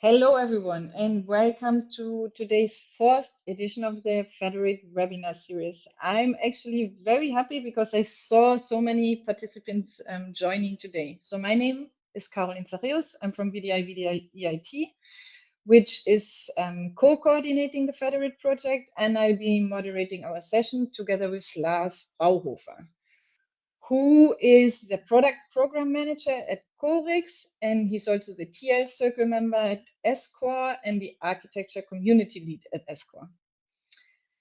Hello, everyone, and welcome to today's fourth edition of the FEDERATE Webinar series. I'm actually very happy because I saw so many participants joining today. So my name is Caroline Zacharius. I'm from VDI EIT, which is co-coordinating the FEDERATE project, and I'll be moderating our session together with Lars Bauhofer, who is the product program manager at Corix, and he's also the TL circle member at ESCOR and the architecture community lead at ESCOR.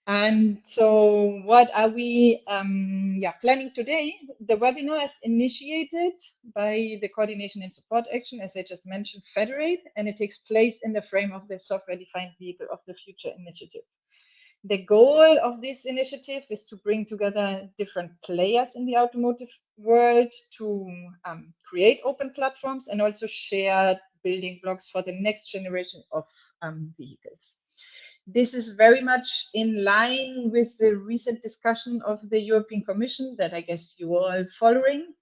And so what are we planning today? The webinar is initiated by the Coordination and Support Action, as I just mentioned, FEDERATE, and it takes place in the frame of the Software-Defined Vehicle of the Future initiative. The goal of this initiative is to bring together different players in the automotive world to create open platforms and also share building blocks for the next generation of vehicles. This is very much in line with the recent discussion of the European Commission that I guess you are all following,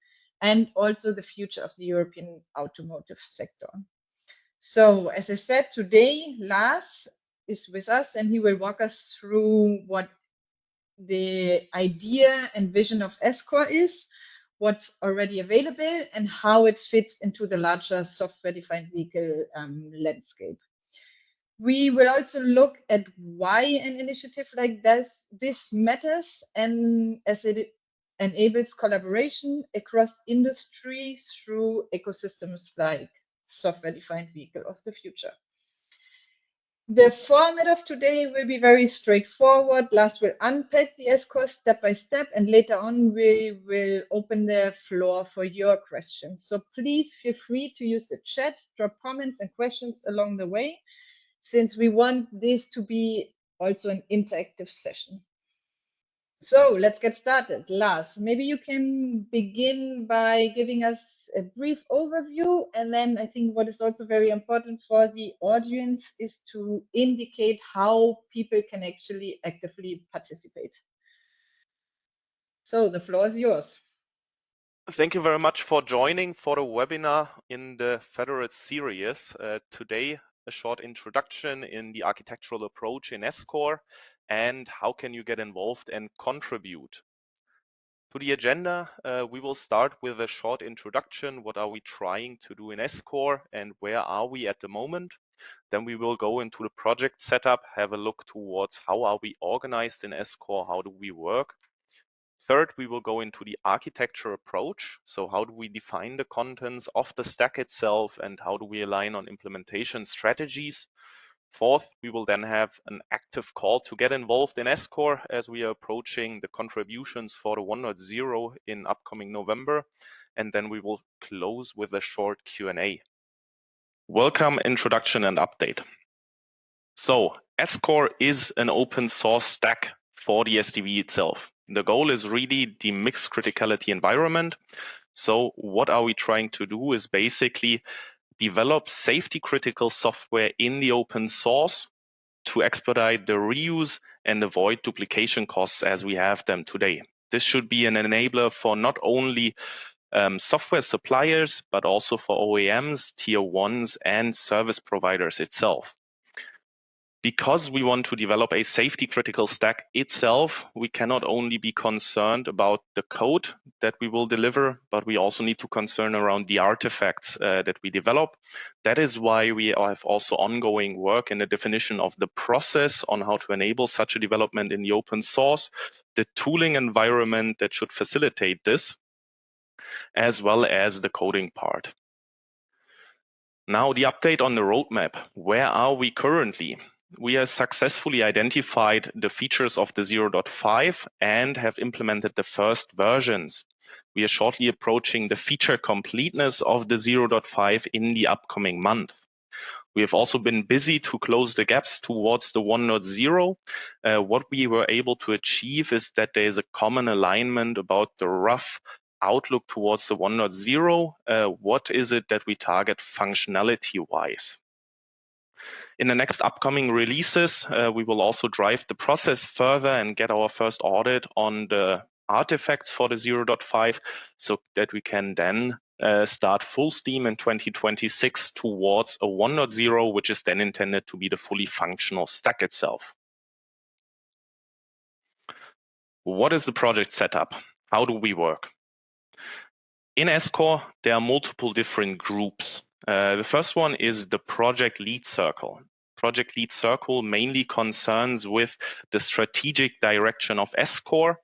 and also the future of the European automotive sector. So, as I said, today, Lars is with us and he will walk us through what the idea and vision of ESCOR is, what's already available, and how it fits into the larger software-defined vehicle landscape. We will also look at why an initiative like this matters, and as it enables collaboration across industries through ecosystems like software-defined vehicle of the future. The format of today will be very straightforward. Lars will unpack the ESCOR step by step, and later on we will open the floor for your questions. So please feel free to use the chat, drop comments and questions along the way, since we want this to be also an interactive session. So let's get started. Lars, maybe you can begin by giving us a brief overview, and then I think what is also very important for the audience is to indicate how people can actually actively participate. So the floor is yours. Thank you very much for joining for the webinar in the FEDERATE series. Today, a short introduction in the architectural approach in ESCOR and how can you get involved and contribute. To the agenda, we will start with a short introduction. What are we trying to do in ESCOR and where are we at the moment? Then we will go into the project setup, have a look towards how are we organized in ESCOR, how do we work. Third, we will go into the architecture approach. So how do we define the contents of the stack itself and how do we align on implementation strategies? Fourth, we will then have an active call to get involved in ESCOR as we are approaching the contributions for the 1.0 in upcoming November. And then we will close with a short Q&A. Welcome, introduction and update. So ESCOR is an open source stack for the SDV itself. The goal is really the mixed criticality environment. So what are we trying to do is basically develop safety critical software in the open source to expedite the reuse and avoid duplication costs as we have them today. This should be an enabler for not only software suppliers, but also for OEMs, tier ones, and service providers itself. Because we want to develop a safety critical stack itself, we cannot only be concerned about the code that we will deliver, but we also need to concern around the artifacts that we develop. That is why we have also ongoing work in the definition of the process on how to enable such a development in the open source, the tooling environment that should facilitate this, as well as the coding part. Now the update on the roadmap. Where are we currently? We have successfully identified the features of the 0.5 and have implemented the first versions. We are shortly approaching the feature completeness of the 0.5 in the upcoming month. We have also been busy to close the gaps towards the 1.0. What we were able to achieve is that there is a common alignment about the rough outlook towards the 1.0. What is it that we target functionality-wise? In the next upcoming releases, we will also drive the process further and get our first audit on the artifacts for the 0.5 so that we can then start full steam in 2026 towards a 1.0, which is then intended to be the fully functional stack itself. What is the project setup? How do we work? In ESCOR, there are multiple different groups. The first one is the project lead circle. Project lead circle mainly concerns with the strategic direction of ESCOR.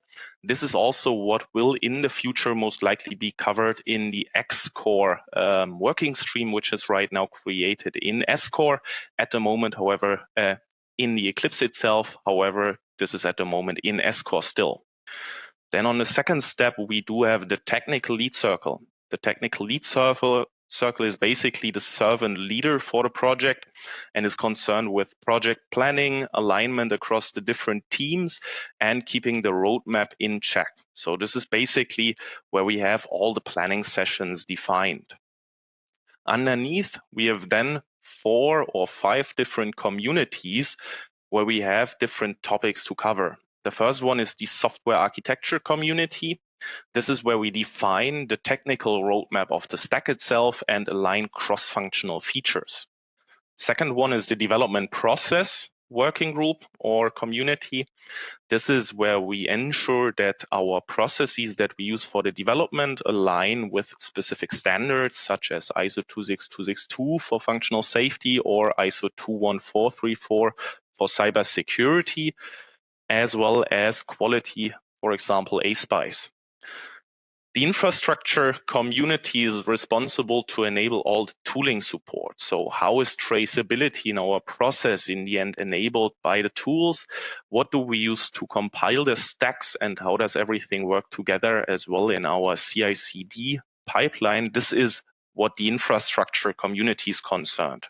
This is also what will in the future most likely be covered in the XCOR working stream, which is right now created in ESCOR. At the moment, however, in the Eclipse itself, however, this is at the moment in ESCOR still. Then on the second step, we do have the technical lead circle. The technical lead circle is basically the servant leader for the project and is concerned with project planning, alignment across the different teams, and keeping the roadmap in check. So this is basically where we have all the planning sessions defined. Underneath, we have then 4 or 5 different communities where we have different topics to cover. The first one is the software architecture community. This is where we define the technical roadmap of the stack itself and align cross-functional features. Second one is the development process working group or community. This is where we ensure that our processes that we use for the development align with specific standards such as ISO 26262 for functional safety or ISO 21434 for cybersecurity, as well as quality, for example, ASPICE. The infrastructure community is responsible to enable all the tooling support. So how is traceability in our process in the end enabled by the tools? What do we use to compile the stacks and how does everything work together as well in our CI/CD pipeline? This is what the infrastructure community is concerned.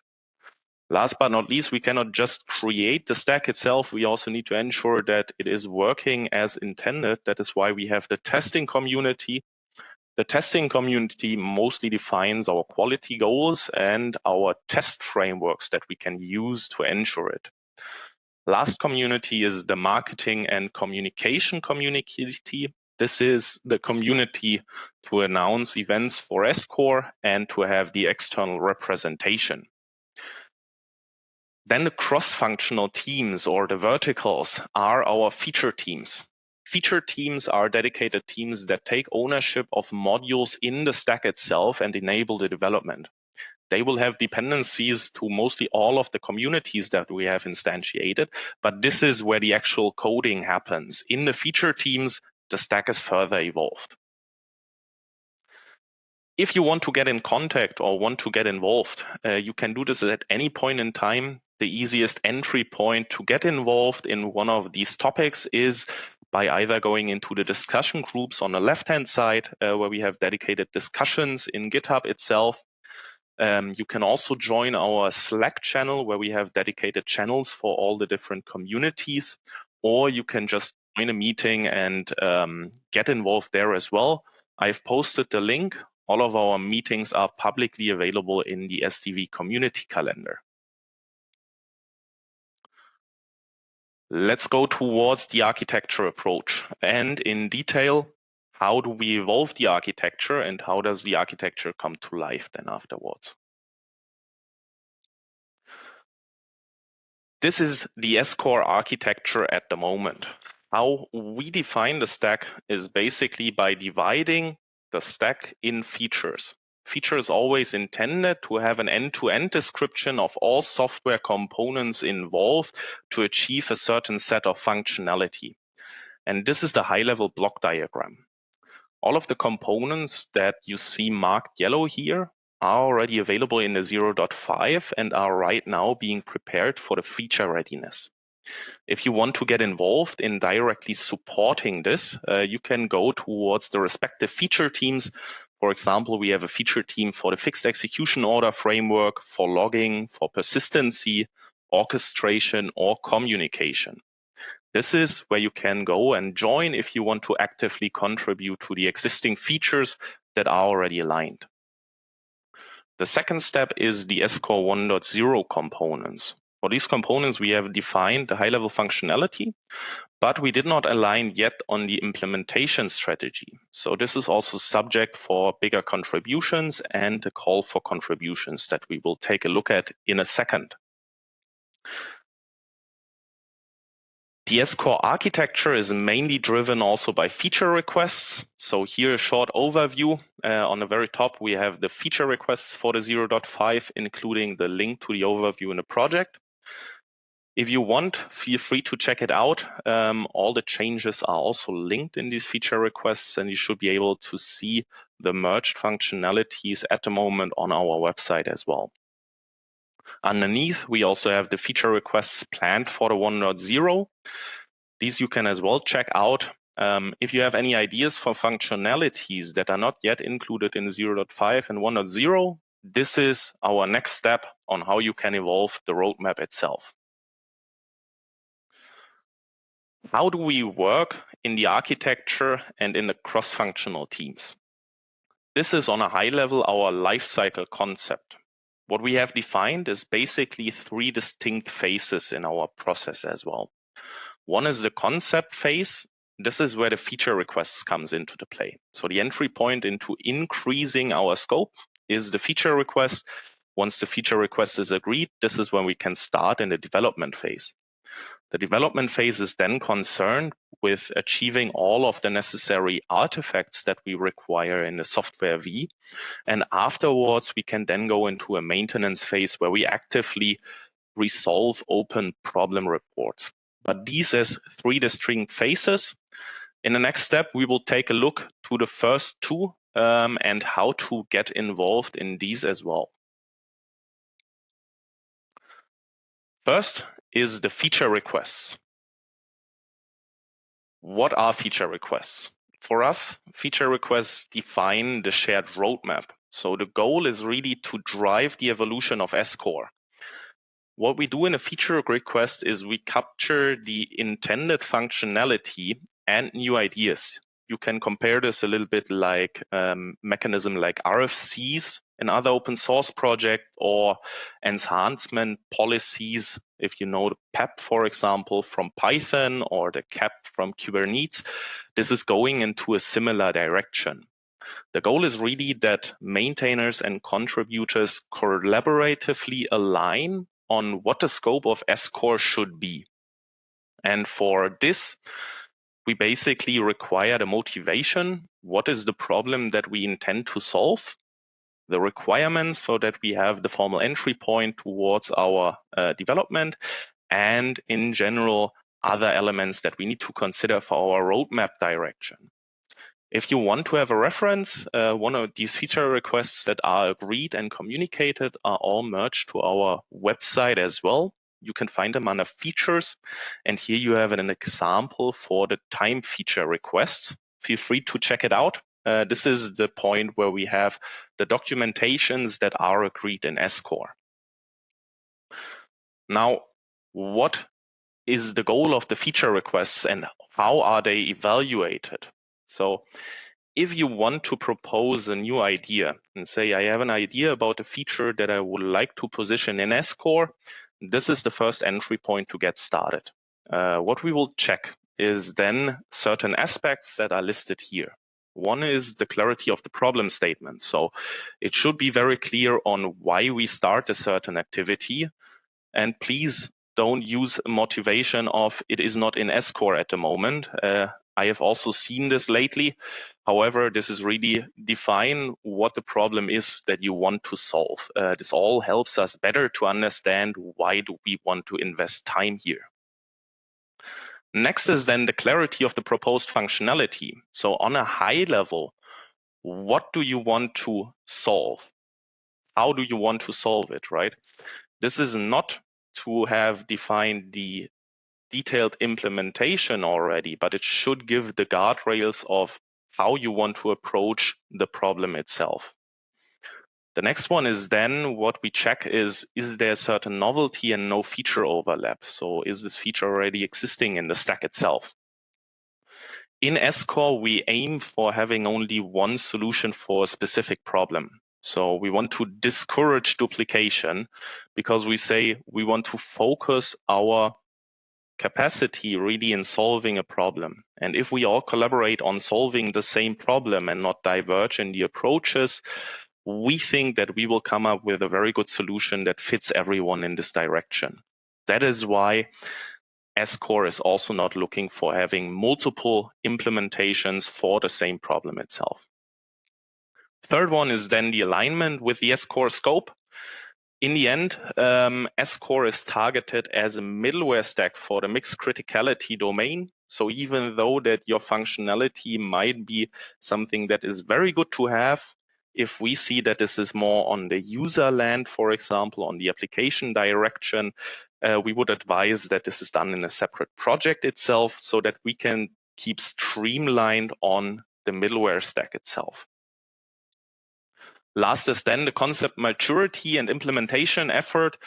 Last but not least, we cannot just create the stack itself. We also need to ensure that it is working as intended. That is why we have the testing community. The testing community mostly defines our quality goals and our test frameworks that we can use to ensure it. Last community is the marketing and communication community. This is the community to announce events for ESCOR and to have the external representation. Then the cross-functional teams or the verticals are our feature teams. Feature teams are dedicated teams that take ownership of modules in the stack itself and enable the development. They will have dependencies to mostly all of the communities that we have instantiated, but this is where the actual coding happens. In the feature teams, the stack is further evolved. If you want to get in contact or want to get involved, you can do this at any point in time. The easiest entry point to get involved in one of these topics is by either going into the discussion groups on the left-hand side, where we have dedicated discussions in GitHub itself. You can also join our Slack channel, where we have dedicated channels for all the different communities, or you can just join a meeting and get involved there as well. I've posted the link. All of our meetings are publicly available in the SDV community calendar. Let's go towards the architecture approach and in detail, how do we evolve the architecture and how does the architecture come to life then afterwards? This is the ESCOR architecture at the moment. How we define the stack is basically by dividing the stack in features. Feature is always intended to have an end-to-end description of all software components involved to achieve a certain set of functionality. And this is the high-level block diagram. All of the components that you see marked yellow here are already available in the 0.5 and are right now being prepared for the feature readiness. If you want to get involved in directly supporting this, you can go towards the respective feature teams. For example, we have a feature team for the fixed execution order framework, for logging, for persistency, orchestration, or communication. This is where you can go and join if you want to actively contribute to the existing features that are already aligned. The second step is the ESCOR 1.0 components. For these components, we have defined the high-level functionality, but we did not align yet on the implementation strategy. So this is also subject for bigger contributions and a call for contributions that we will take a look at in a second. The S-Core architecture is mainly driven also by feature requests. So here a short overview. On the very top, we have the feature requests for the 0.5, including the link to the overview in the project. If you want, feel free to check it out. All the changes are also linked in these feature requests, and you should be able to see the merged functionalities at the moment on our website as well. Underneath, we also have the feature requests planned for the 1.0. These you can as well check out. If you have any ideas for functionalities that are not yet included in 0.5 and 1.0, this is our next step on how you can evolve the roadmap itself. How do we work in the architecture and in the cross-functional teams? This is on a high level our lifecycle concept. What we have defined is basically 3 distinct phases in our process as well. One is the concept phase. This is where the feature requests comes into the play. So the entry point into increasing our scope is the feature request. Once the feature request is agreed, this is when we can start in the development phase. The development phase is then concerned with achieving all of the necessary artifacts that we require in the software V. And afterwards, we can then go into a maintenance phase where we actively resolve open problem reports. But these as 3 distinct phases. In the next step, we will take a look to the first 2 and how to get involved in these as well. First is the feature requests. What are feature requests? For us, feature requests define the shared roadmap. So the goal is really to drive the evolution of S-Core. What we do in a feature request is we capture the intended functionality and new ideas. You can compare this a little bit like mechanism like RFCs in other open source projects or enhancement policies. If you know the PEP, for example, from Python or the CAP from Kubernetes, this is going into a similar direction. The goal is really that maintainers and contributors collaboratively align on what the scope of S-Core should be. And for this, we basically require the motivation. What is the problem that we intend to solve? The requirements so that we have the formal entry point towards our development, and in general, other elements that we need to consider for our roadmap direction. If you want to have a reference, one of these feature requests that are agreed and communicated are all merged to our website as well. You can find them under features. And here you have an example for the time feature requests. Feel free to check it out. This is the point where we have the documentations that are agreed in S-Core. Now, what is the goal of the feature requests and how are they evaluated? So if you want to propose a new idea and say, I have an idea about a feature that I would like to position in S-Core, this is the first entry point to get started. What we will check is then certain aspects that are listed here. One is the clarity of the problem statement. So it should be very clear on why we start a certain activity. And please don't use motivation of it is not in S-Core at the moment. I have also seen this lately. However, this is really define what the problem is that you want to solve. This all helps us better to understand why do we want to invest time here. Next is then the clarity of the proposed functionality. So on a high level, what do you want to solve? How do you want to solve it, right? This is not to have defined the detailed implementation already, but it should give the guardrails of how you want to approach the problem itself. The next one is then what we check is there a certain novelty and no feature overlap? So is this feature already existing in the stack itself? In S-Core, we aim for having only one solution for a specific problem. So we want to discourage duplication because we say we want to focus our capacity really in solving a problem. And if we all collaborate on solving the same problem and not diverge in the approaches, we think that we will come up with a very good solution that fits everyone in this direction. That is why ESCOR is also not looking for having multiple implementations for the same problem itself. Third one is then the alignment with the ESCOR scope. In the end, ESCOR is targeted as a middleware stack for the mixed criticality domain. So even though that your functionality might be something that is very good to have, if we see that this is more on the user land, for example, on the application direction, we would advise that this is done in a separate project itself so that we can keep streamlined on the middleware stack itself. Last is then the concept maturity and implementation effort.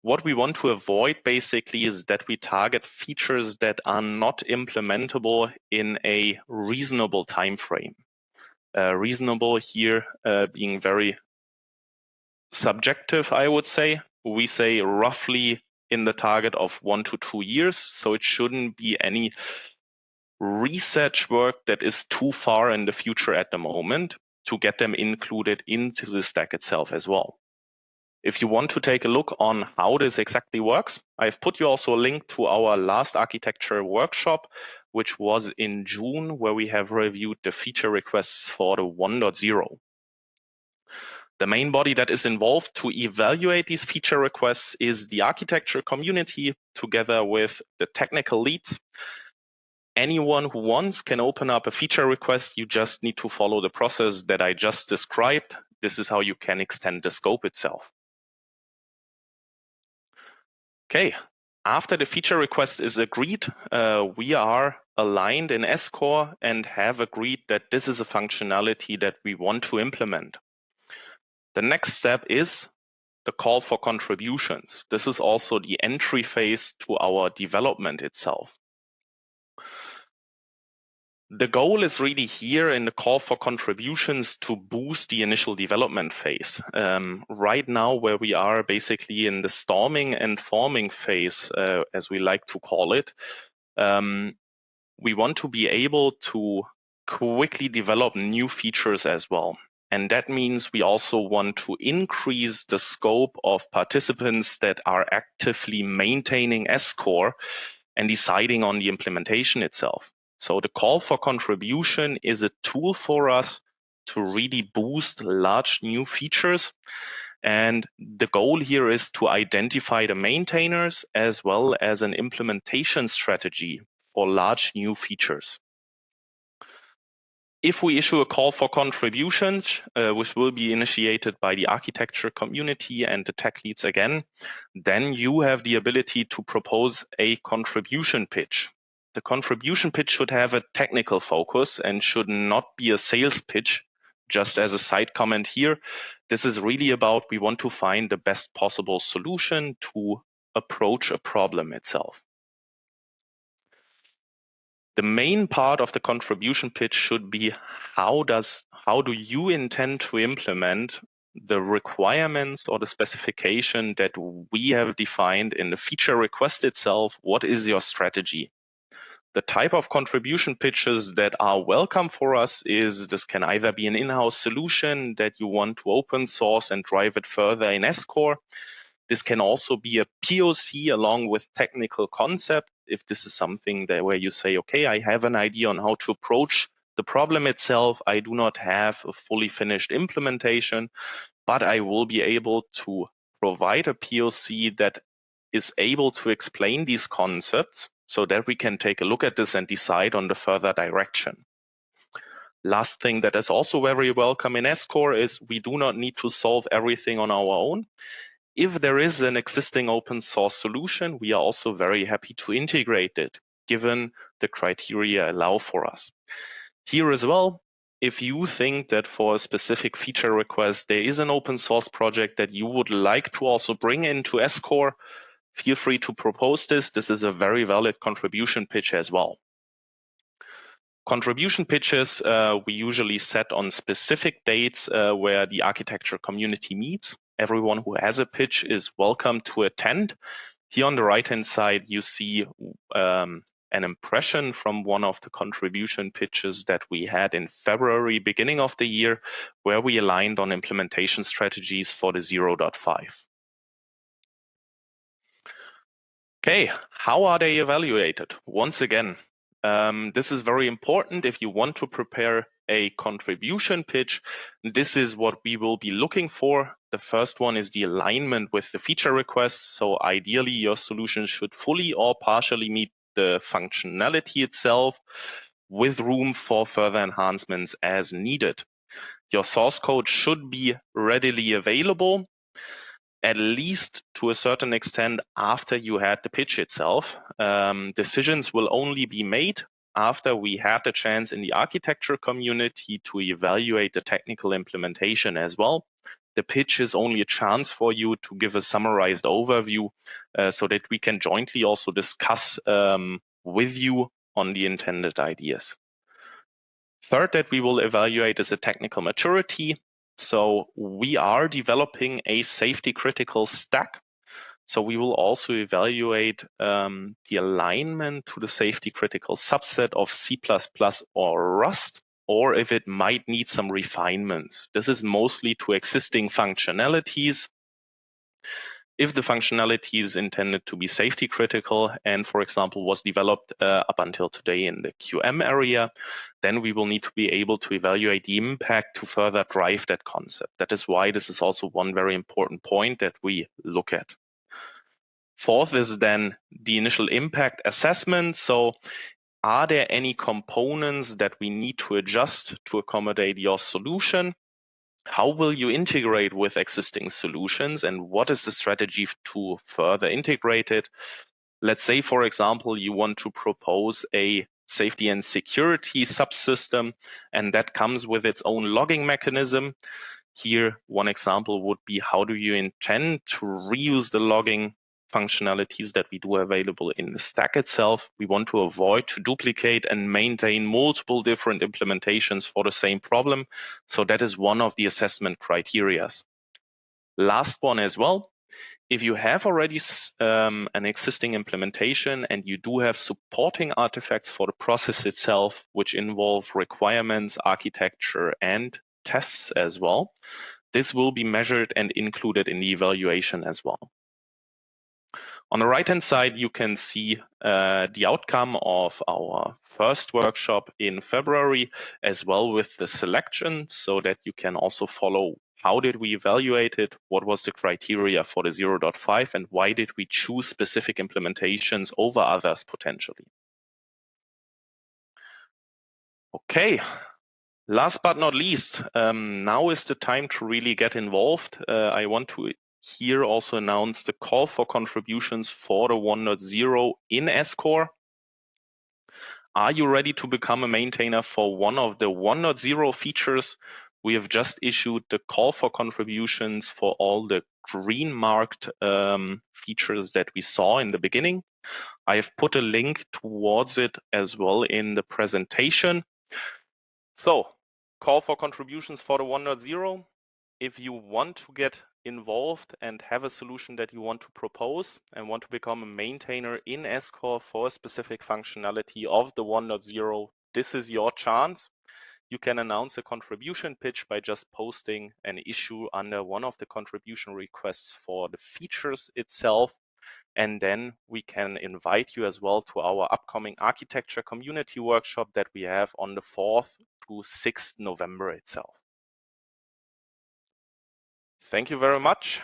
What we want to avoid basically is that we target features that are not implementable in a reasonable time frame. Reasonable here being very subjective, I would say. We say roughly in the target of 1 to 2 years, so it shouldn't be any research work that is too far in the future at the moment to get them included into the stack itself as well. If you want to take a look on how this exactly works, I've put you also a link to our last architecture workshop, which was in June, where we have reviewed the feature requests for the 1.0. The main body that is involved to evaluate these feature requests is the architecture community, together with the technical leads. Anyone who wants can open up a feature request. You just need to follow the process that I just described. This is how you can extend the scope itself. Okay, after the feature request is agreed, we are aligned in ESCOR and have agreed that this is a functionality that we want to implement. The next step is the call for contributions. This is also the entry phase to our development itself. The goal is really here in the call for contributions to boost the initial development phase. Right now, where we are basically in the storming and forming phase, as we like to call it, we want to be able to quickly develop new features as well. And that means we also want to increase the scope of participants that are actively maintaining ESCOR and deciding on the implementation itself. So the call for contribution is a tool for us to really boost large new features. And the goal here is to identify the maintainers as well as an implementation strategy for large new features. If we issue a call for contributions, which will be initiated by the architecture community and the tech leads again, then you have the ability to propose a contribution pitch. The contribution pitch should have a technical focus and should not be a sales pitch. Just as a side comment here, this is really about we want to find the best possible solution to approach a problem itself. The main part of the contribution pitch should be how do you intend to implement the requirements or the specification that we have defined in the feature request itself? What is your strategy? The type of contribution pitches that are welcome for us is this can either be an in-house solution that you want to open source and drive it further in ESCOR. This can also be a POC along with technical concept. If this is something that where you say, okay, I have an idea on how to approach the problem itself. I do not have a fully finished implementation, but I will be able to provide a POC that is able to explain these concepts so that we can take a look at this and decide on the further direction. Last thing that is also very welcome in ESCOR is we do not need to solve everything on our own. If there is an existing open source solution, we are also very happy to integrate it, given the criteria allow for us. Here as well, if you think that for a specific feature request, there is an open source project that you would like to also bring into ESCOR, feel free to propose this. This is a very valid contribution pitch as well. Contribution pitches, we usually set on specific dates where the architecture community meets. Everyone who has a pitch is welcome to attend. Here on the right-hand side, you see an impression from one of the contribution pitches that we had in February, beginning of the year, where we aligned on implementation strategies for the 0.5. Okay, how are they evaluated? Once again, this is very important if you want to prepare a contribution pitch. This is what we will be looking for. The first one is the alignment with the feature requests. So ideally, your solution should fully or partially meet the functionality itself, with room for further enhancements as needed. Your source code should be readily available, at least to a certain extent after you had the pitch itself. Decisions will only be made after we had the chance in the architecture community to evaluate the technical implementation as well. The pitch is only a chance for you to give a summarized overview so that we can jointly also discuss with you on the intended ideas. Third, that we will evaluate is a technical maturity. So we are developing a safety critical stack. So we will also evaluate the alignment to the safety critical subset of C++ or Rust, or if it might need some refinements. This is mostly to existing functionalities. If the functionality is intended to be safety critical and, for example, was developed up until today in the QM area, then we will need to be able to evaluate the impact to further drive that concept. That is why this is also one very important point that we look at. Fourth is then the initial impact assessment. So are there any components that we need to adjust to accommodate your solution? How will you integrate with existing solutions, and what is the strategy to further integrate it? Let's say, for example, you want to propose a safety and security subsystem, and that comes with its own logging mechanism. Here, one example would be, how do you intend to reuse the logging functionalities that we do available in the stack itself? We want to avoid to duplicate and maintain multiple different implementations for the same problem. So that is one of the assessment criteria. Last one as well, if you have already an existing implementation and you do have supporting artifacts for the process itself, which involve requirements, architecture, and tests as well, this will be measured and included in the evaluation as well. On the right-hand side, you can see the outcome of our first workshop in February, as well with the selection, so that you can also follow how did we evaluate it, what was the criteria for the 0.5, and why did we choose specific implementations over others potentially. Okay, last but not least, now is the time to really get involved. I want to here also announce the call for contributions for the 1.0 in ESCOR. Are you ready to become a maintainer for one of the 1.0 features? We have just issued the call for contributions for all the green marked features that we saw in the beginning. I have put a link towards it as well in the presentation. So, call for contributions for the 1.0. If you want to get involved and have a solution that you want to propose and want to become a maintainer in ESCOR for a specific functionality of the 1.0, this is your chance. You can announce a contribution pitch by just posting an issue under one of the contribution requests for the features itself. And then we can invite you as well to our upcoming architecture community workshop that we have on the 4th to 6th November itself. Thank you very much.